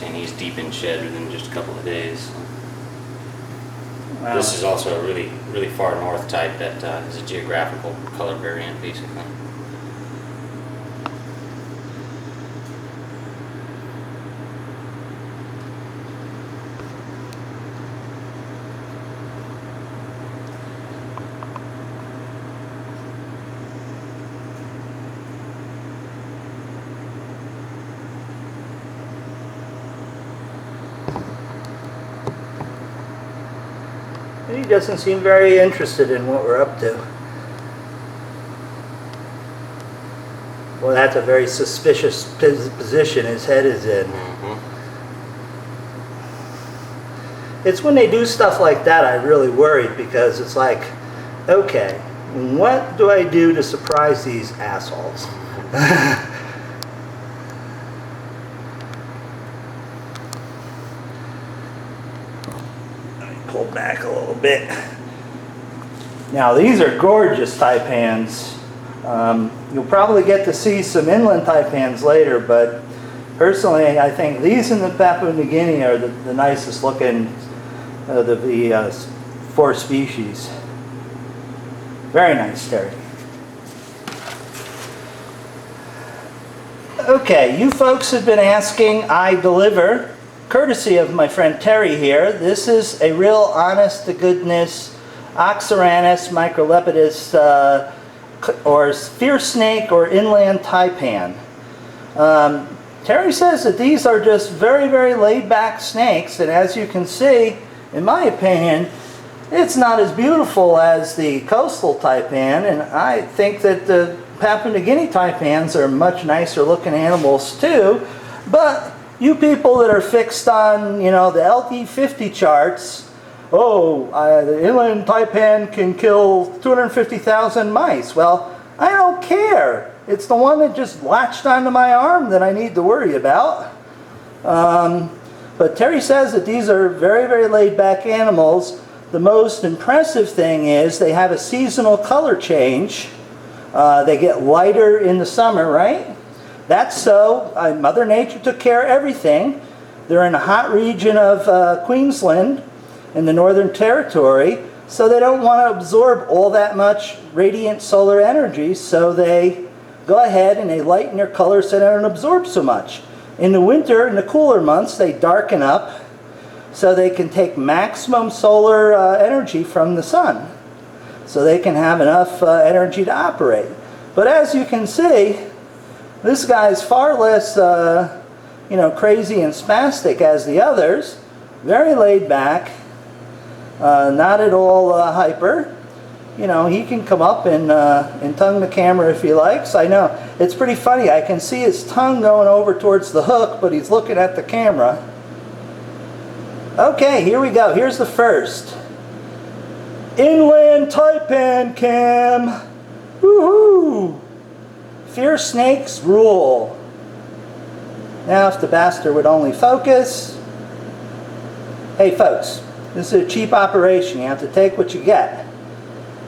saying he's deep in shed within just a couple of days. Wow. This is also a really far north type that is a geographical color variant, basically. He doesn't seem very interested in what we're up to. Well, that's a very suspicious position his head is in. It's when they do stuff like that I really worry, because it's like, okay, what do I do to surprise these assholes? Pull back a little bit. Now these are gorgeous taipans. You'll probably get to see some inland taipans later, but personally I think these in the Papua New Guinea are the nicest looking of the 4 species. Very nice, Terry. Okay, you folks have been asking, I deliver. Courtesy of my friend Terry here. This is a real honest-to-goodness Oxyranus microlepidus or fierce snake or inland taipan. Terry says that these are just very, very laid-back snakes, and as you can see, in my opinion, it's not as beautiful as the coastal taipan, and I think that the Papua New Guinea taipans are much nicer looking animals too, but you people that are fixed on, you know, the LD50 charts, oh, the inland taipan can kill 250,000 mice. Well, I don't care. It's the one that just latched onto my arm that I need to worry about. But Terry says that these are very, very laid-back animals. The most impressive thing is they have a seasonal color change. They get lighter in the summer, right? That's so. Mother Nature took care of everything. They're in a hot region of Queensland in the Northern Territory, so they don't want to absorb all that much radiant solar energy, so they go ahead and they lighten their colors so they don't absorb so much. In the winter, in the cooler months, they darken up so they can take maximum solar energy from the sun, so they can have enough energy to operate. But as you can see, this guy's far less, you know, crazy and spastic as the others. Very laid back, not at all hyper. You know, he can come up and tongue the camera if he likes. I know, it's pretty funny. I can see his tongue going over towards the hook, but he's looking at the camera. Okay, here we go. Here's the first. Inland taipan cam. Woohoo! Fierce snakes rule. Now if the bastard would only focus. Hey folks, this is a cheap operation. You have to take what you get.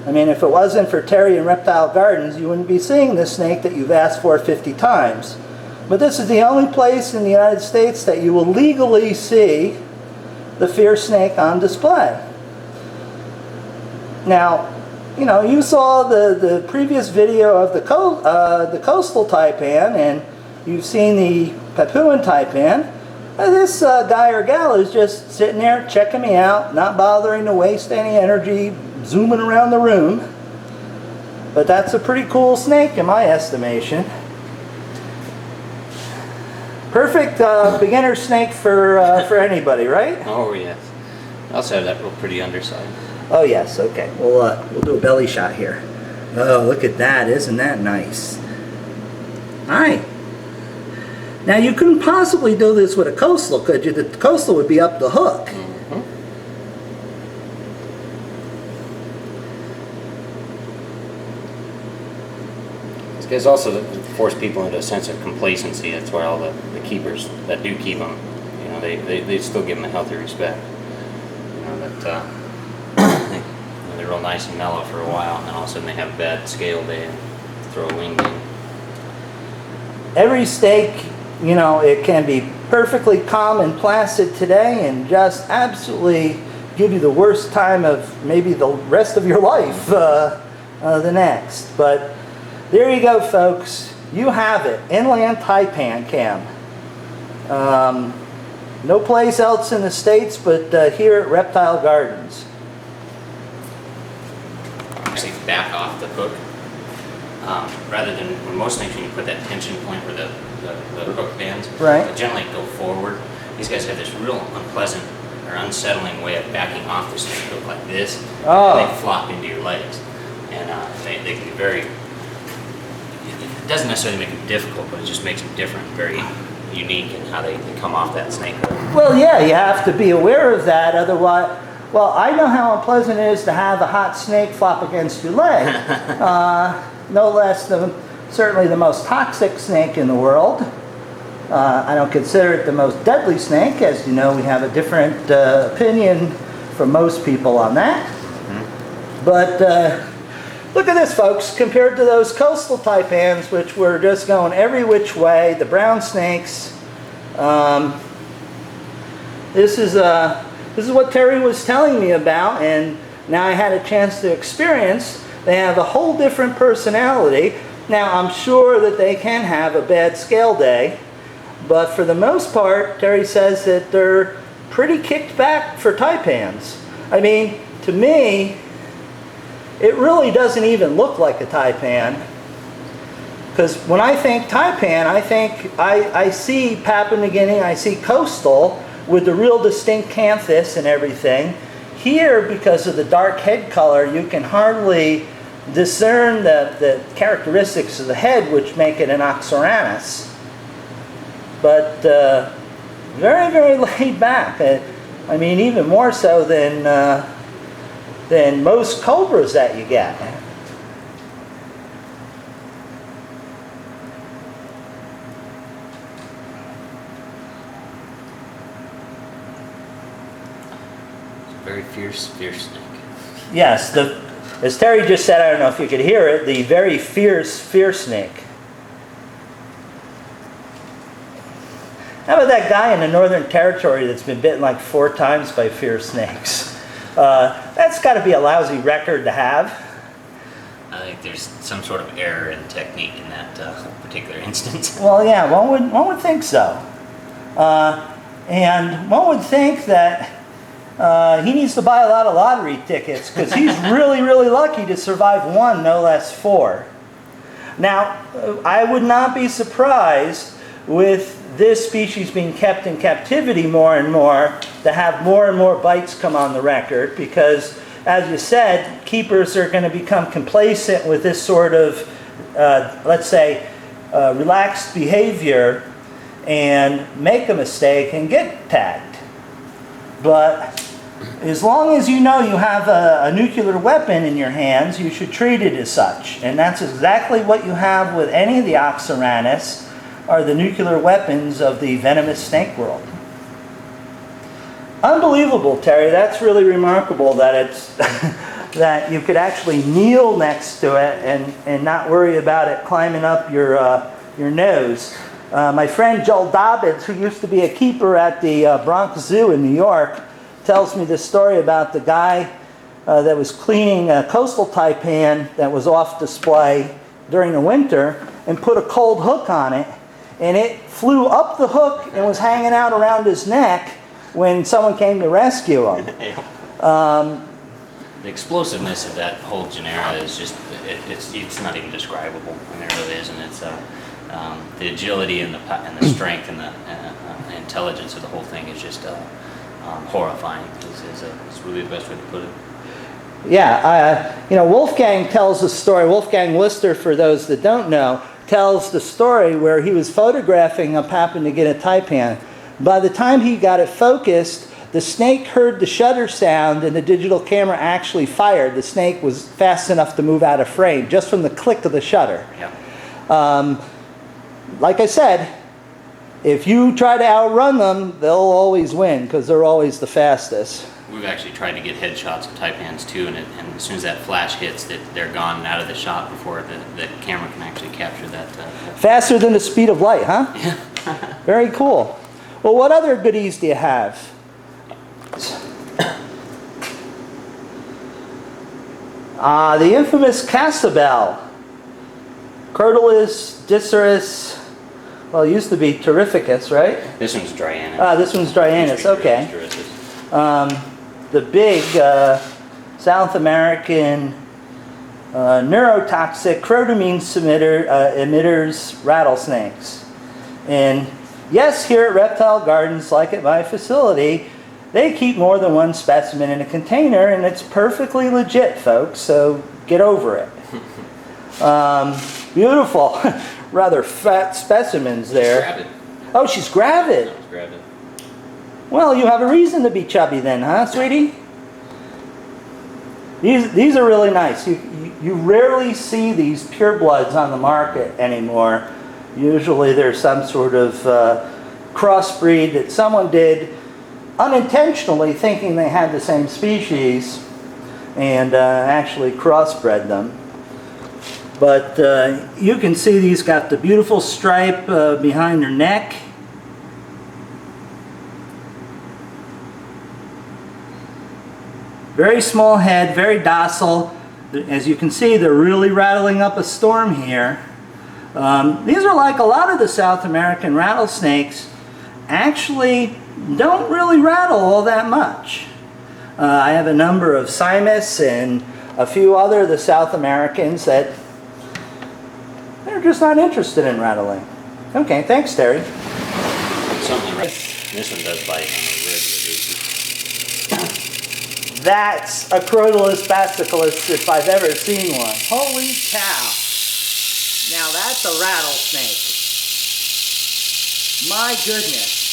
I mean, if it wasn't for Terry and Reptile Gardens, you wouldn't be seeing this snake that you've asked for 50 times. But this is the only place in the United States that you will legally see the fierce snake on display. Now, you know, you saw the previous video of the coastal taipan, and you've seen the Papuan taipan. This guy or gal is just sitting there checking me out, not bothering to waste any energy zooming around the room. But that's a pretty cool snake in my estimation. Perfect beginner snake for anybody, right? Oh yes. I also have that real pretty underside. Oh yes, okay. We'll do a belly shot here. Oh, look at that. Isn't that nice? Alright. Now you couldn't possibly do this with a coastal, could you? The coastal would be up the hook. Mm-hmm. This guy's also force people into a sense of complacency. That's why all the keepers that do keep them, you know, they still give them a healthy respect. You know, that they're real nice and mellow for a while, and then all of a sudden they have a bad scale day and throw a wing in. Every steak, you know, it can be perfectly calm and placid today and just absolutely give you the worst time of maybe the rest of your life the next. But there you go, folks. You have it. Inland taipan cam. No place else in the States but here at Reptile Gardens. Actually back off the hook. Rather than, when most things when you put that tension point where the hook bends, right, they generally go forward. These guys have this real unpleasant or unsettling way of backing off the snake hook like this, and they flop into your legs. And they can be very, it doesn't necessarily make them difficult, but it just makes them different, very unique in how they come off that snake hook. Well, yeah, you have to be aware of that, otherwise, well, I know how unpleasant it is to have a hot snake flop against your leg. No less than certainly the most toxic snake in the world. I don't consider it the most deadly snake. As you know, we have a different opinion from most people on that. Mm-hmm. But look at this, folks. Compared to those coastal taipans, which were just going every which way, the brown snakes, this is what Terry was telling me about, and now I had a chance to experience. They have a whole different personality. Now, I'm sure that they can have a bad scale day, but for the most part, Terry says that they're pretty kicked back for taipans. I mean, to me, it really doesn't even look like a taipan. Because when I think taipan, I see Papua New Guinea, I see coastal with the real distinct canthus and everything. Here, because of the dark head color, you can hardly discern the characteristics of the head which make it an oxyranus. But very, very laid back. I mean, even more so than most cobras that you get. Very fierce snake. Yes, as Terry just said, I don't know if you could hear it, the very fierce snake. How about that guy in the Northern Territory that's been bitten like 4 times by fierce snakes? That's got to be a lousy record to have. I think there's some sort of error in technique in that particular instance. Well, yeah, one would think so. And one would think that he needs to buy a lot of lottery tickets because he's really, really lucky to survive 1, no less 4. Now, I would not be surprised with this species being kept in captivity more and more to have more and more bites come on the record because, as you said, keepers are going to become complacent with this sort of, let's say, relaxed behavior and make a mistake and get tagged. But as long as you know you have a nuclear weapon in your hands, you should treat it as such. And that's exactly what you have with any of the oxyranus, are the nuclear weapons of the venomous snake world. Unbelievable, Terry. That's really remarkable that it's that you could actually kneel next to it and not worry about it climbing up your nose. My friend Joel Dobbins, who used to be a keeper at the Bronx Zoo in New York, tells me this story about the guy that was cleaning a coastal taipan that was off display during the winter and put a cold hook on it, and it flew up the hook and was hanging out around his neck when someone came to rescue him. The explosiveness of that whole genera is just, it's not even describable. I mean, it really isn't. It's the agility and the strength and the intelligence of the whole thing is just horrifying. It's really the best way to put it. Yeah, Wolfgang tells a story. Wolfgang Lister, for those that don't know, tells the story where he was photographing a Papua New Guinea taipan. By the time he got it focused, the snake heard the shutter sound and the digital camera actually fired. The snake was fast enough to move out of frame just from the click of the shutter. Yeah. Like I said, if you try to outrun them, they'll always win because they're always the fastest. We've actually tried to get headshots of taipans too, and as soon as that flash hits, they're gone and out of the shot before the camera can actually capture that. Faster than the speed of light, huh? Yeah. Very cool. Well, what other goodies do you have? The infamous Casabel. Crotalus, Diceras, well, it used to be Terrificus, right? This one's Dryanis. This one's Dryanis, okay. The big South American neurotoxic crotamine emitters, rattlesnakes. And yes, here at Reptile Gardens, like at my facility, they keep more than one specimen in a container, and it's perfectly legit, folks, so get over it. Beautiful, rather fat specimens there. Gravid. Oh, she's gravid. That was gravid. Well, you have a reason to be chubby then, huh, sweetie? These are really nice. You rarely see these purebloods on the market anymore. Usually there's some sort of crossbreed that someone did unintentionally, thinking they had the same species, and actually crossbred them. But you can see these got the beautiful stripe behind their neck. Very small head, very docile. As you can see, they're really rattling up a storm here. These are like a lot of the South American rattlesnakes, actually don't really rattle all that much. I have a number of Simus and a few other of the South Americans that they're just not interested in rattling. Okay, thanks, Terry. Something right. This one does bite on a regular basis. That's a Crotalus basiliculus if I've ever seen one. Holy cow. Now that's a rattlesnake. My goodness.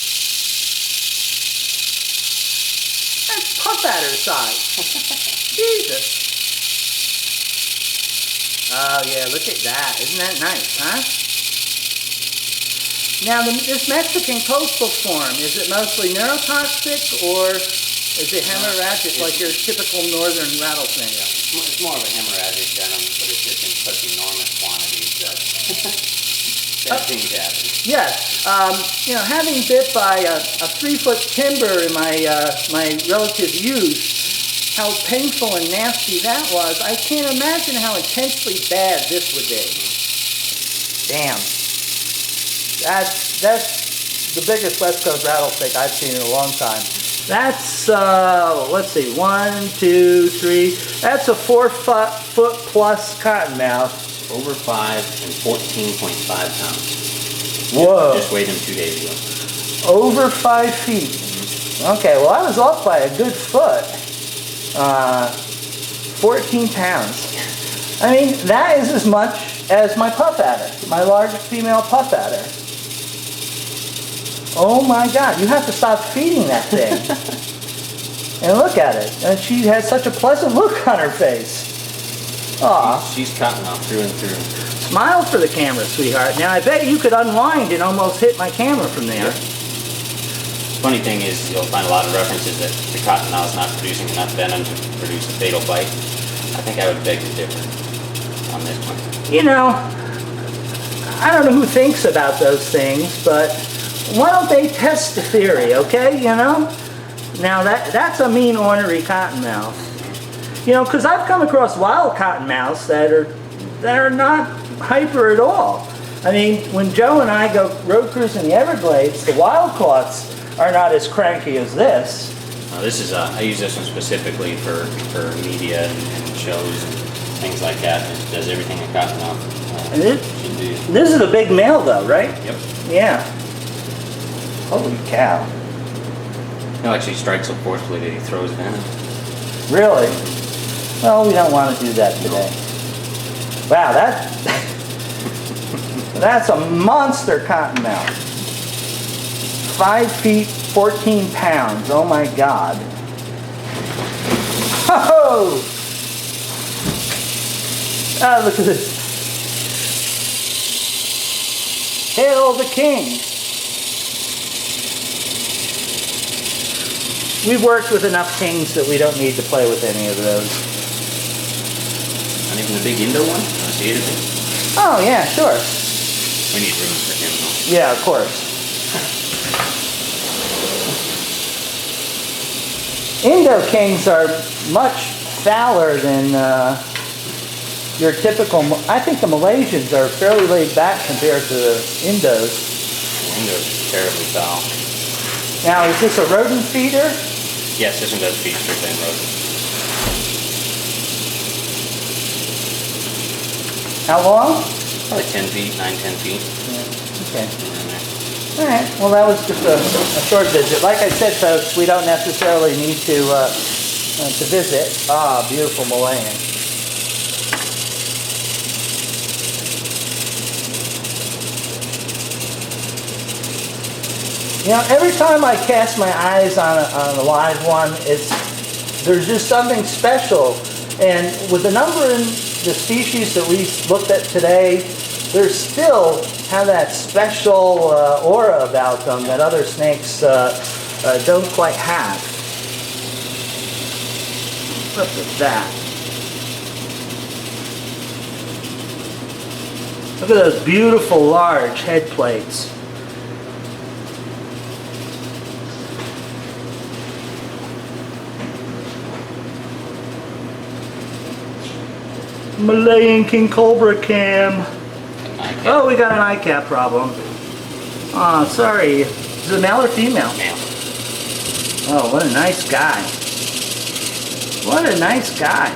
That's puff adder size. Jesus. Oh yeah, look at that. Isn't that nice, huh? Now this Mexican coastal form, is it mostly neurotoxic or is it hemorrhagic like your typical northern rattlesnake? Yeah, it's more of a hemorrhagic venom, but it's just in such enormous quantities that bad things happen. Yes. You know, having bit by a 3-foot timber in my relative youth, how painful and nasty that was, I can't imagine how intensely bad this would be. Damn. That's the biggest West Coast rattlesnake I've seen in a long time. That's, let's see, 1, 2, 3, that's a 4-foot plus cottonmouth. Over 5 and 14.5 pounds. Whoa. Just weighed him 2 days ago. Over 5 feet. Okay, well I was off by a good foot. 14 pounds. I mean, that is as much as my puff adder, my largest female puff adder. Oh my God, you have to stop feeding that thing. And look at it. And she has such a pleasant look on her face. Aw. She's cottonmouth through and through. Smile for the camera, sweetheart. Now I bet you could unwind and almost hit my camera from there. Yep. Funny thing is, you'll find a lot of references that the cottonmouth is not producing enough venom to produce a fatal bite. I think I would beg to differ on this one. You know, I don't know who thinks about those things, but why don't they test the theory, okay, you know? Now that's a mean, ornery cottonmouth. You know, because I've come across wild cottonmouths that are not hyper at all. I mean, when Joe and I go road cruising the Everglades, the wild caughts are not as cranky as this. This is I use this one specifically for media and shows and things like that. It does everything a cottonmouth should do. This is a big male though, right? Yep. Yeah. Holy cow. He'll actually strike so forcefully that he throws venom. Really? Well, we don't want to do that today. Wow, that's a monster cottonmouth. 5 feet, 14 pounds. Oh my God. Oh! Ah, look at this. Hail the king. We've worked with enough kings that we don't need to play with any of those. Not even the big Indo one? Want to see it a bit? Oh yeah, sure. We need room for him though. Yeah, of course. Indo kings are much fouler than your typical. I think the Malaysians are fairly laid back compared to the Indos. Indo's terribly foul. Now, is this a rodent feeder? Yes, this one does feed strictly on rodents. How long? Probably 10 feet, 9-10 feet. Yeah. Okay. All right. Well, that was just a short visit. Like I said, folks, we don't necessarily need to visit. Ah, beautiful Malayan. You know, every time I cast my eyes on a live one, there's just something special. And with the number in the species that we looked at today, they still have that special aura about them that other snakes don't quite have. Look at that. Look at those beautiful large head plates. Malayan King Cobra Cam. Oh, we got an eye cap problem. Oh, sorry. Is it male or female? Male. Oh, what a nice guy. What a nice guy.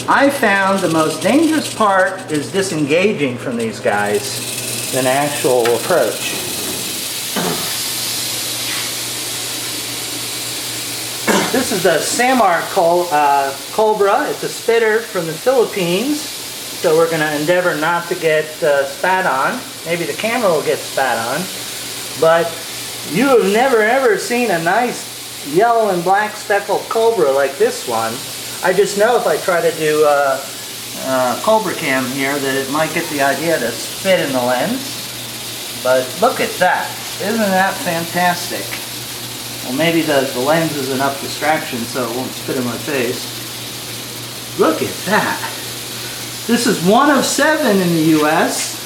I found the most dangerous part is disengaging from these guys than actual approach. This is the Samar cobra. It's a spitter from the Philippines. So we're going to endeavor not to get spat on. Maybe the camera will get spat on. But you have never ever seen a nice yellow and black speckled cobra like this one. I just know if I try to do cobra cam here that it might get the idea to spit in the lens. But look at that. Isn't that fantastic? Well, maybe the lens is enough distraction so it won't spit in my face. Look at that. This is 1 of 7 in the U.S.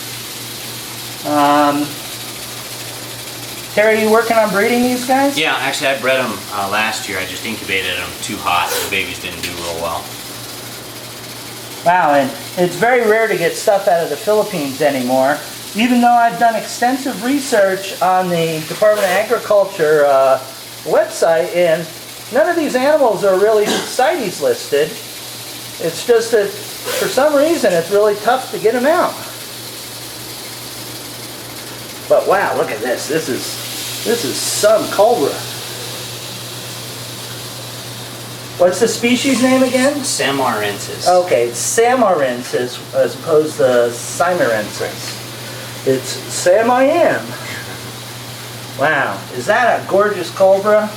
Terry, you working on breeding these guys? Yeah, actually I bred them last year. I just incubated them too hot. The babies didn't do real well. Wow, and it's very rare to get stuff out of the Philippines anymore. Even though I've done extensive research on the Department of Agriculture website, and none of these animals are really CITES listed. It's just that for some reason it's really tough to get them out. But wow, look at this. This is some cobra. What's the species name again? Samarensis. Okay, it's Samarensis as opposed to Simarensis. It's Samayam. Wow, is that a gorgeous cobra?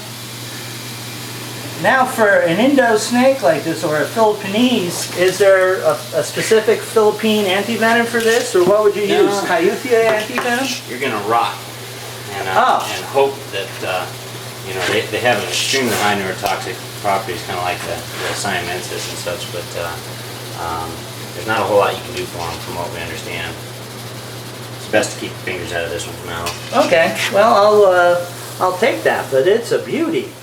Now for an Indo snake like this, or a Philippinese, is there a specific Philippine antivenom for this, or what would you use? Hyuthia antivenom? You're gonna rock and hope that you know they have an extremely high neurotoxic properties, kind of like the Siamensis and such, but there's not a whole lot you can do for them, from what we understand. It's best to keep your fingers out of this one for now. Okay, well I'll take that, but it's a beauty.